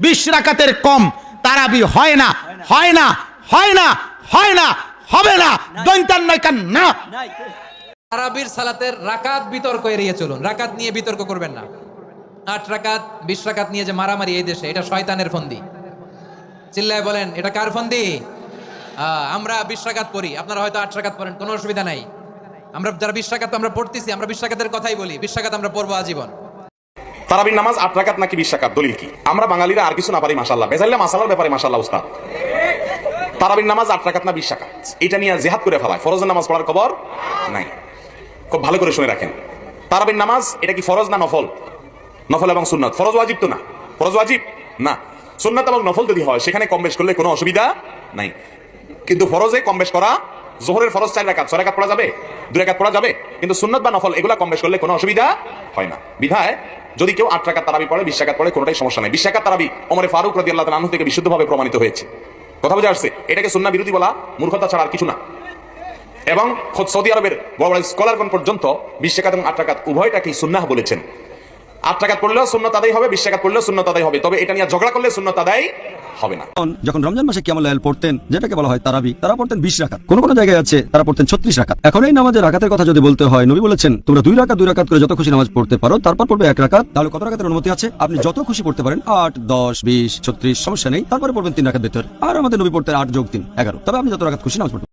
20 রাকাতের কম তারাবি হয় না, হয় না, হয় না, হয় না, হবে না, দৈন্তান নাইকান না। তারাবির সালাতের রাকাত বিতর্ক এড়িয়ে চলুন, রাকাত নিয়ে বিতর্ক করবেন না। 8 রাকাত 20 রাকাত নিয়ে যে মারামারি এই দেশে, এটা শয়তানের ফন্দি। চিল্লায় বলেন এটা কার ফন্দি? আমরা 20 রাকাত পড়ি, আপনারা হয়তো 8 রাকাত পড়েন, কোনো অসুবিধা নাই। আমরা যারা 20 রাকাত আমরা পড়তেছি, আমরা 20 রাকাতের কথাই বলি, 20 রাকাত আমরা পড়বো আজীবন। তারাবির নামাজ 8 রাকাত নাকি 20 রাকাত, দলিল কি? আমরা বাঙালিরা আর কিছু না পারি মাশাআল্লাহ, বেজাইল্লা মাসালার ব্যাপারে মাশাআল্লাহ উস্তাদ। তারাবির নামাজ 8 রাকাত না 20 রাকাত, এটা নিয়ে জিহাদ করে ফেলায়। ফরজের নামাজ পড়ার খবর নাই। খুব ভালো করে শুনে রাখেন, তারাবির নামাজ এটা কি ফরজ না নফল? নফল এবং সুন্নাত। ফরজ ওয়াজিব তো না, ফরজ ওয়াজিব না। সুন্নাত এবং নফল যদি হয় সেখানে কম বেশ করলে কোনো অসুবিধা নাই, কিন্তু ফরজে কম বেশ করা, জোহরের ফরজ 4 রাকাত 6 রাকাত পড়া যাবে, 2 রাকাত পড়া যাবে, কিন্তু সুন্নাত বা নফল এগুলা কম বেশ করলে কোনো অসুবিধা হয় না। বিধায় যদি কেউ 8 রাকাত তারাবি পড়ে, 20 রাকাত পড়ে, কোনোটাই সমস্যা নাই। 20 রাকাত তারাবি ওমরে ফারুক রাদিয়াল্লাহু তাআলা আনহু থেকে বিশুদ্ধভাবে প্রমাণিত হয়েছে। কথা বুঝে আসছে? এটাকে সুন্নাহ বিরোধী বলা মূর্খতা ছাড়া আর কিছু না। এবং খোদ সৌদি আরবের বড় বড় স্কলারগণ পর্যন্ত 20 রাকাত এবং 8 রাকাত উভয়টাকেই সুন্নাহ বলেছেন। 8 রাকাত পড়লেও সুন্নাত আদায় হবে, 20 রাকাত পড়লেও সুন্নাত আদায় হবে, তবে এটা নিয়ে ঝগড়া করলে সুন্নাত আদায় হবে না। যখন রমজান মাসে কিয়ামুল লাইল পড়তেন, যেটাকে বলা হয় তারাবি, তারা পড়তেন 20 রাকাত। কোন কোন জায়গায় আছে তারা পড়তেন 36 রাকাত। এখন এই নামাজের রাকাতের কথা যদি বলতে হয়, নবী বলেছেন তোমরা 2 রাকাত করে যত খুশি নামাজ পড়তে পারো, তারপর পড়বে 1 রাকাত। তাহলে কত রাকাতের অনুমতি আছে? আপনি যত খুশি পড়তে পারেন, 8, 10, 20, 36 সমস্যা নেই। তারপরে পড়বেন 3 রাকাত বেতর। আর আমাদের নবী পড়তেন 8 যোগ 3 11। তবে আপনি যত রাকাত খুশি নামাজ পড়তে